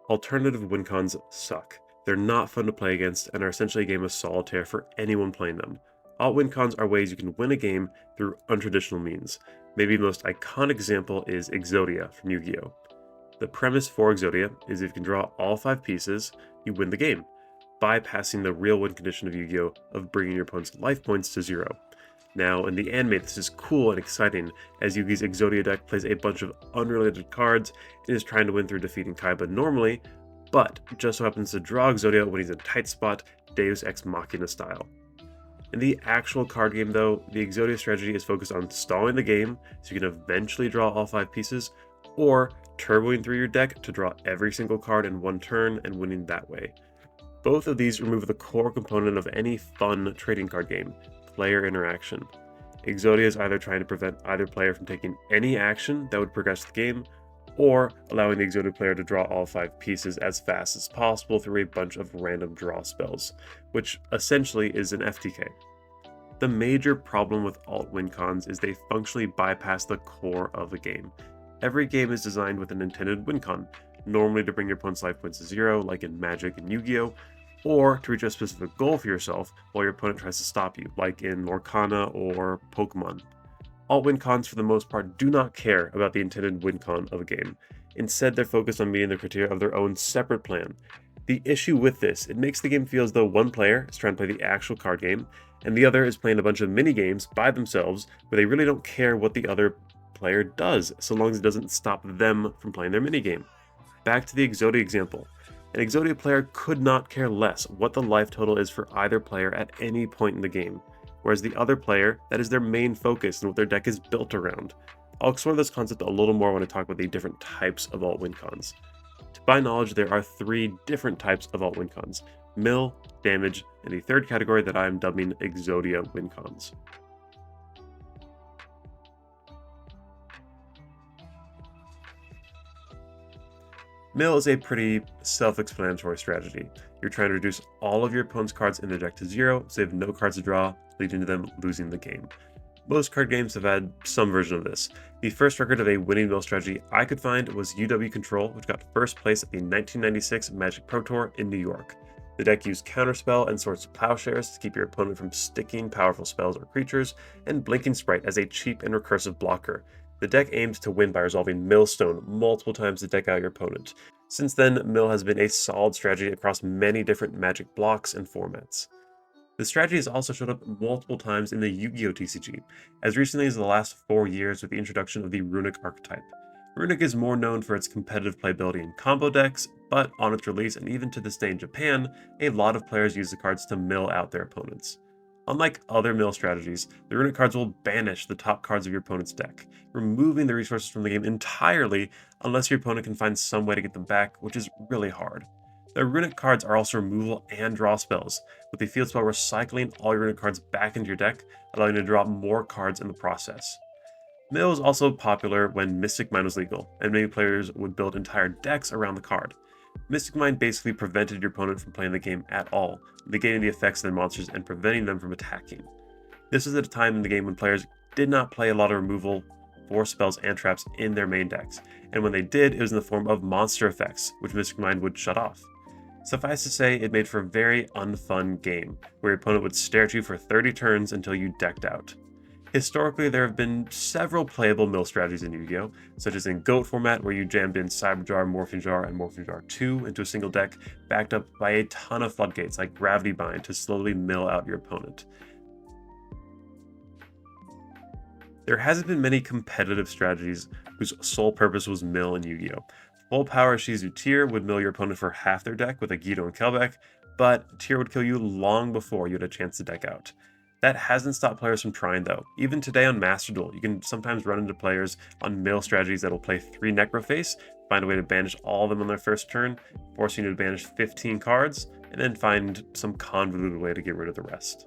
Alternative wincons suck. They're not fun to play against and are essentially a game of solitaire for anyone playing them. Alt wincons are ways you can win a game through untraditional means. Maybe the most iconic example is Exodia from Yu-Gi-Oh! The premise for Exodia is if you can draw all 5 pieces, you win the game, bypassing the real win condition of Yu-Gi-Oh! Of bringing your opponent's life points to 0. Now, in the anime, this is cool and exciting, as Yugi's Exodia deck plays a bunch of unrelated cards and is trying to win through defeating Kaiba normally, but just so happens to draw Exodia when he's in a tight spot, Deus Ex Machina style. In the actual card game though, the Exodia strategy is focused on stalling the game so you can eventually draw all 5 pieces, or turboing through your deck to draw every single card in one turn and winning that way. Both of these remove the core component of any fun trading card game, player interaction. Exodia is either trying to prevent either player from taking any action that would progress the game, or allowing the Exodia player to draw all 5 pieces as fast as possible through a bunch of random draw spells, which essentially is an FTK. The major problem with alt wincons is they functionally bypass the core of the game. Every game is designed with an intended wincon, normally to bring your opponent's life points to 0, like in Magic and Yu-Gi-Oh!, or to reach a specific goal for yourself while your opponent tries to stop you, like in Lorcana or Pokemon. Alt wincons, for the most part, do not care about the intended wincon of a game. Instead, they're focused on meeting the criteria of their own separate plan. The issue with this, it makes the game feel as though one player is trying to play the actual card game, and the other is playing a bunch of mini games by themselves where they really don't care what the other player does, so long as it doesn't stop them from playing their minigame. Back to the Exodia example. An Exodia player could not care less what the life total is for either player at any point in the game, whereas the other player, that is their main focus and what their deck is built around. I'll explore this concept a little more when I talk about the different types of alt wincons. To my knowledge, there are 3 different types of alt wincons: mill, damage, and the third category that I am dubbing Exodia wincons. Mill is a pretty self-explanatory strategy. You're trying to reduce all of your opponent's cards in their deck to 0, so they have no cards to draw, leading to them losing the game. Most card games have had some version of this. The first record of a winning mill strategy I could find was UW Control, which got first place at the 1996 Magic Pro Tour in New York. The deck used Counterspell and Swords to Plowshares to keep your opponent from sticking powerful spells or creatures, and Blinking Sprite as a cheap and recursive blocker. The deck aimed to win by resolving Millstone multiple times to deck out your opponent. Since then, Mill has been a solid strategy across many different Magic blocks and formats. The strategy has also showed up multiple times in the Yu-Gi-Oh! TCG, as recently as the last 4 years with the introduction of the Runic archetype. Runic is more known for its competitive playability in combo decks, but on its release and even to this day in Japan, a lot of players use the cards to mill out their opponents. Unlike other mill strategies, the Runic cards will banish the top cards of your opponent's deck, removing the resources from the game entirely unless your opponent can find some way to get them back, which is really hard. The Runic cards are also removal and draw spells, with the field spell recycling all your Runic cards back into your deck, allowing you to draw more cards in the process. Mill is also popular when Mystic Mine was legal, and many players would build entire decks around the card. Mystic Mine basically prevented your opponent from playing the game at all, negating the effects of their monsters and preventing them from attacking. This was at a time in the game when players did not play a lot of removal for spells and traps in their main decks, and when they did, it was in the form of monster effects, which Mystic Mine would shut off. Suffice to say, it made for a very unfun game, where your opponent would stare at you for 30 turns until you decked out. Historically, there have been several playable mill strategies in Yu-Gi-Oh!, such as in GOAT format, where you jammed in Cyber Jar, Morphing Jar, and Morphing Jar 2 into a single deck, backed up by a ton of floodgates like Gravity Bind to slowly mill out your opponent. There hasn't been many competitive strategies whose sole purpose was mill in Yu-Gi-Oh! Full Power Shizu Tier would mill your opponent for half their deck with a Guido and Kelbeck, but Tier would kill you long before you had a chance to deck out. That hasn't stopped players from trying though. Even today on Master Duel, you can sometimes run into players on mill strategies that will play 3 Necroface, find a way to banish all of them on their first turn, forcing you to banish 15 cards, and then find some convoluted way to get rid of the rest.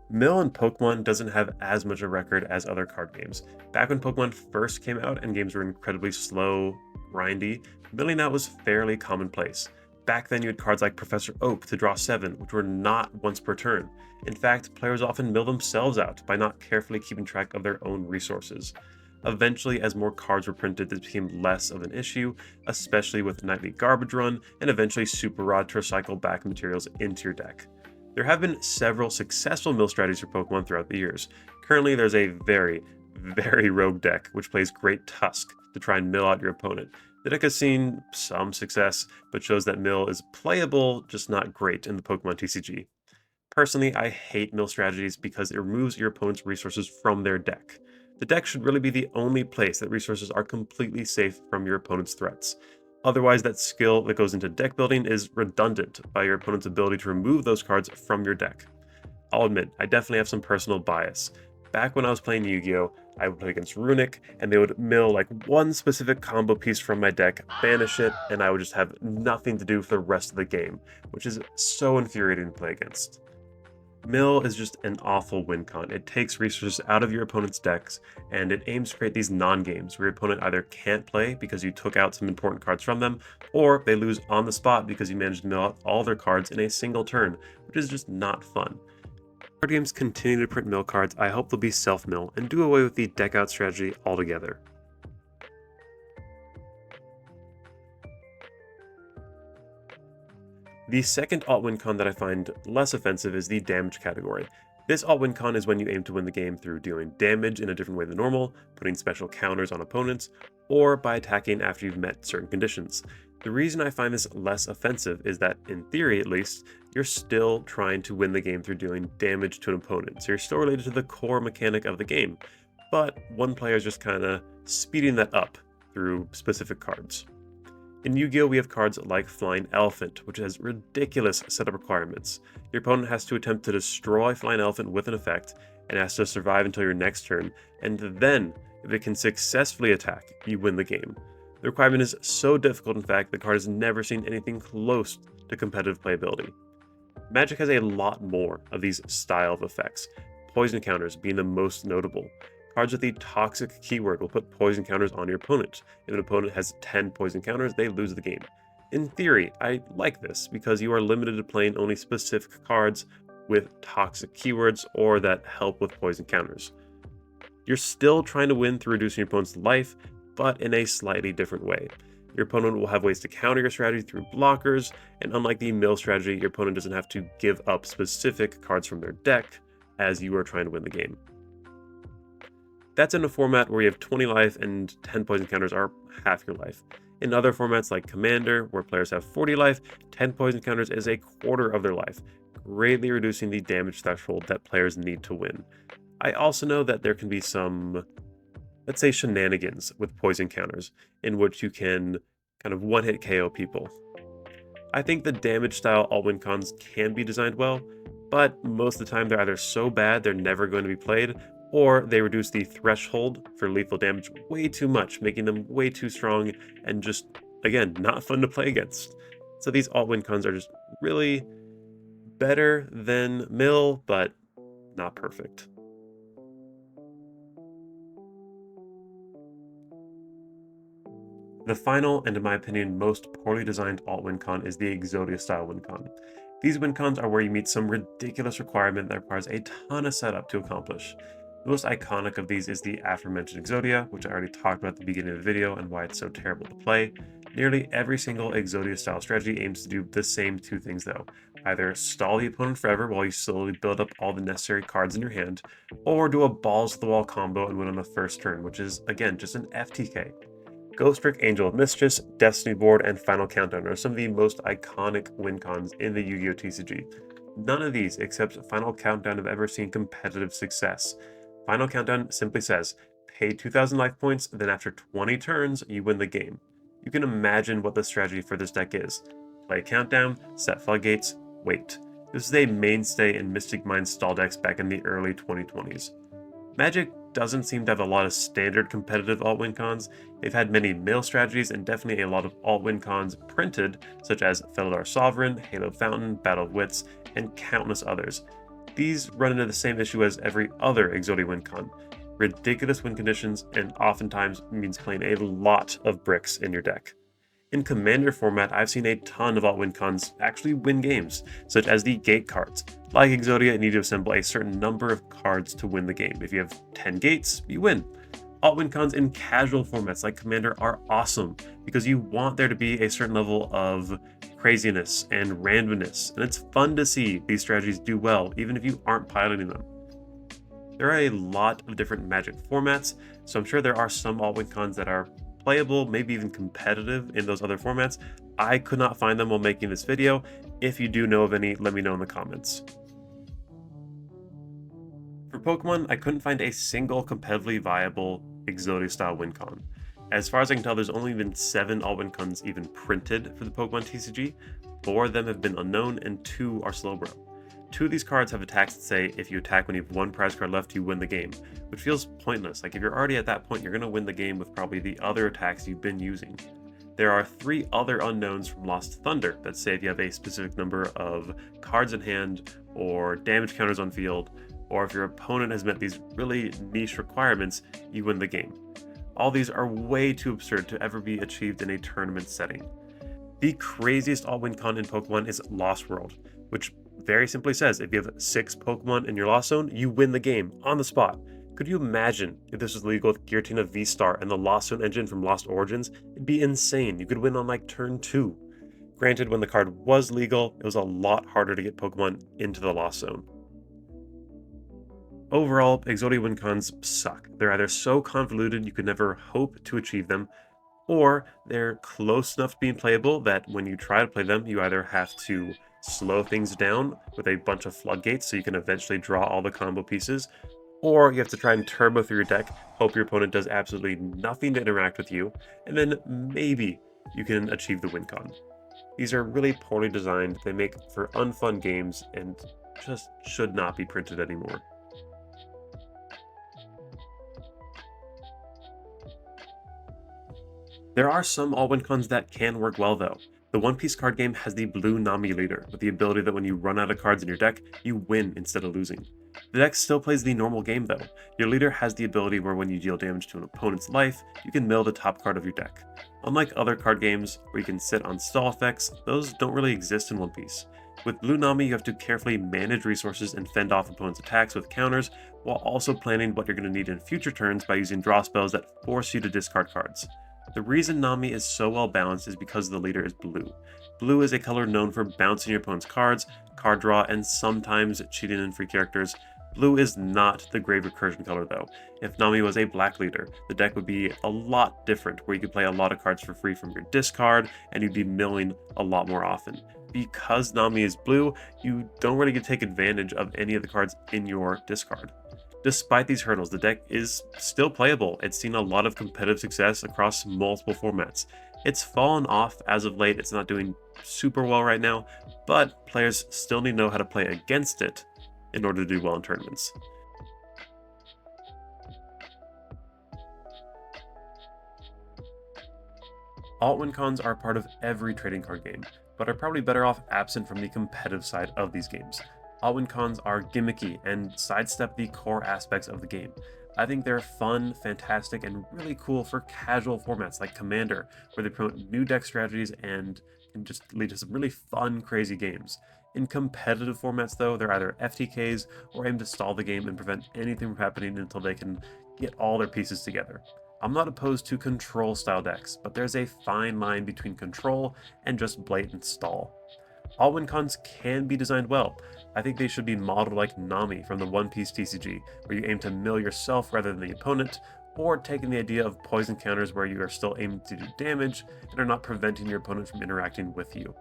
Mill in Pokemon doesn't have as much a record as other card games. Back when Pokemon first came out and games were incredibly slow, grindy, milling out was fairly commonplace. Back then you had cards like Professor Oak to draw 7, which were not once per turn. In fact, players often mill themselves out by not carefully keeping track of their own resources. Eventually, as more cards were printed, this became less of an issue, especially with Nightly Garbage Run, and eventually Super Rod to recycle back materials into your deck. There have been several successful mill strategies for Pokemon throughout the years. Currently, there's a very rogue deck which plays Great Tusk to try and mill out your opponent. The deck has seen some success, but shows that mill is playable, just not great in the Pokemon TCG. Personally, I hate mill strategies because it removes your opponent's resources from their deck. The deck should really be the only place that resources are completely safe from your opponent's threats. Otherwise, that skill that goes into deck building is redundant by your opponent's ability to remove those cards from your deck. I'll admit, I definitely have some personal bias. Back when I was playing Yu-Gi-Oh!, I would play against Runic, and they would mill like one specific combo piece from my deck, banish it, and I would just have nothing to do for the rest of the game, which is so infuriating to play against. Mill is just an awful win con. It takes resources out of your opponent's decks, and it aims to create these non-games where your opponent either can't play because you took out some important cards from them, or they lose on the spot because you managed to mill out all their cards in a single turn, which is just not fun. Card games continue to print mill cards. I hope they'll be self-mill and do away with the deck out strategy altogether. The second alt-win con that I find less offensive is the damage category. This alt-win con is when you aim to win the game through dealing damage in a different way than normal, putting special counters on opponents, or by attacking after you've met certain conditions. The reason I find this less offensive is that, in theory at least, you're still trying to win the game through dealing damage to an opponent, so you're still related to the core mechanic of the game, but one player is just kinda speeding that up through specific cards. In Yu-Gi-Oh! We have cards like Flying Elephant, which has ridiculous setup requirements. Your opponent has to attempt to destroy Flying Elephant with an effect, and has to survive until your next turn, and then, if it can successfully attack, you win the game. The requirement is so difficult, in fact, the card has never seen anything close to competitive playability. Magic has a lot more of these style of effects, poison counters being the most notable. Cards with the toxic keyword will put poison counters on your opponent. If an opponent has 10 poison counters, they lose the game. In theory, I like this because you are limited to playing only specific cards with toxic keywords or that help with poison counters. You're still trying to win through reducing your opponent's life, but in a slightly different way. Your opponent will have ways to counter your strategy through blockers, and unlike the mill strategy, your opponent doesn't have to give up specific cards from their deck as you are trying to win the game. That's in a format where you have 20 life and 10 poison counters are half your life. In other formats like Commander, where players have 40 life, 10 poison counters is a quarter of their life, greatly reducing the damage threshold that players need to win. I also know that there can be some, let's say, shenanigans with poison counters, in which you can kind of one-hit KO people. I think the damage style alt-win cons can be designed well, but most of the time they're either so bad they're never going to be played, or they reduce the threshold for lethal damage way too much, making them way too strong and just, again, not fun to play against. So these alt-win cons are just really better than mill, but not perfect. The final, and in my opinion, most poorly designed alt-win con is the Exodia-style win con. These win cons are where you meet some ridiculous requirement that requires a ton of setup to accomplish. The most iconic of these is the aforementioned Exodia, which I already talked about at the beginning of the video and why it's so terrible to play. Nearly every single Exodia-style strategy aims to do the same two things though. Either stall the opponent forever while you slowly build up all the necessary cards in your hand, or do a balls-to-the-wall combo and win on the first turn, which is, again, just an FTK. Ghost Trick, Angel of Mischief, Destiny Board, and Final Countdown are some of the most iconic win cons in the Yu-Gi-Oh! TCG. None of these, except Final Countdown, have ever seen competitive success. Final Countdown simply says, pay 2,000 life points, then after 20 turns, you win the game. You can imagine what the strategy for this deck is. Play a countdown, set floodgates, wait. This is a mainstay in Mystic Mind stall decks back in the early 2020s. Magic doesn't seem to have a lot of standard competitive alt-win cons. They've had many mill strategies and definitely a lot of alt-win cons printed, such as Felidar Sovereign, Halo Fountain, Battle of Wits, and countless others. These run into the same issue as every other Exodia win con. Ridiculous win conditions, and oftentimes means playing a lot of bricks in your deck. In Commander format, I've seen a ton of alt-win cons actually win games, such as the gate cards. Like Exodia, you need to assemble a certain number of cards to win the game. If you have 10 gates, you win. Alt win cons in casual formats like Commander are awesome because you want there to be a certain level of craziness and randomness, and it's fun to see these strategies do well even if you aren't piloting them. There are a lot of different Magic formats, so I'm sure there are some alt win cons that are playable, maybe even competitive in those other formats. I could not find them while making this video. If you do know of any, let me know in the comments. For Pokemon, I couldn't find a single competitively viable Exodia-style wincon. As far as I can tell, there's only been 7 alt wincons even printed for the Pokemon TCG. 4 of them have been unknown, and 2 are Slowbro. 2 of these cards have attacks that say if you attack when you have 1 prize card left, you win the game, which feels pointless. Like if you're already at that point, you're going to win the game with probably the other attacks you've been using. There are 3 other unknowns from Lost Thunder that say if you have a specific number of cards in hand, or damage counters on field, or if your opponent has met these really niche requirements, you win the game. All these are way too absurd to ever be achieved in a tournament setting. The craziest alt win con in Pokemon is Lost World, which very simply says if you have 6 Pokemon in your Lost Zone, you win the game on the spot. Could you imagine if this was legal with Giratina V-Star and the Lost Zone engine from Lost Origins? It'd be insane. You could win on like turn 2. Granted, when the card was legal, it was a lot harder to get Pokemon into the Lost Zone. Overall, Exodia wincons suck. They're either so convoluted you could never hope to achieve them, or they're close enough to being playable that when you try to play them, you either have to slow things down with a bunch of floodgates so you can eventually draw all the combo pieces, or you have to try and turbo through your deck, hope your opponent does absolutely nothing to interact with you, and then maybe you can achieve the wincon. These are really poorly designed, they make for unfun games, and just should not be printed anymore. There are some alt wincons that can work well though. The One Piece card game has the blue Nami leader, with the ability that when you run out of cards in your deck, you win instead of losing. The deck still plays the normal game though. Your leader has the ability where when you deal damage to an opponent's life, you can mill the top card of your deck. Unlike other card games where you can sit on stall effects, those don't really exist in One Piece. With Blue Nami, you have to carefully manage resources and fend off opponents' attacks with counters, while also planning what you're going to need in future turns by using draw spells that force you to discard cards. The reason Nami is so well balanced is because the leader is blue. Blue is a color known for bouncing your opponent's cards, card draw, and sometimes cheating in free characters. Blue is not the Grave Recursion color though. If Nami was a black leader, the deck would be a lot different, where you could play a lot of cards for free from your discard, and you'd be milling a lot more often. Because Nami is blue, you don't really get to take advantage of any of the cards in your discard. Despite these hurdles, the deck is still playable. It's seen a lot of competitive success across multiple formats. It's fallen off as of late, it's not doing super well right now, but players still need to know how to play against it in order to do well in tournaments. Alt wincons are a part of every trading card game, but are probably better off absent from the competitive side of these games. Alt wincons are gimmicky and sidestep the core aspects of the game. I think they're fun, fantastic, and really cool for casual formats like Commander, where they promote new deck strategies and can just lead to some really fun, crazy games. In competitive formats though, they're either FTKs or aim to stall the game and prevent anything from happening until they can get all their pieces together. I'm not opposed to control style decks, but there's a fine line between control and just blatant stall. Alt wincons can be designed well. I think they should be modeled like Nami from the One Piece TCG, where you aim to mill yourself rather than the opponent, or taking the idea of poison counters where you are still aiming to do damage and are not preventing your opponent from interacting with you.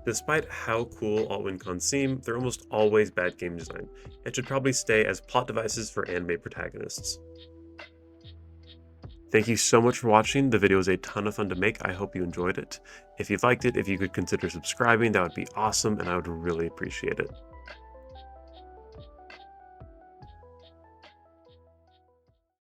Despite how cool alt wincons seem, they're almost always bad game design, and should probably stay as plot devices for anime protagonists. Thank you so much for watching. The video was a ton of fun to make. I hope you enjoyed it. If you liked it, if you could consider subscribing, that would be awesome, and I would really appreciate it.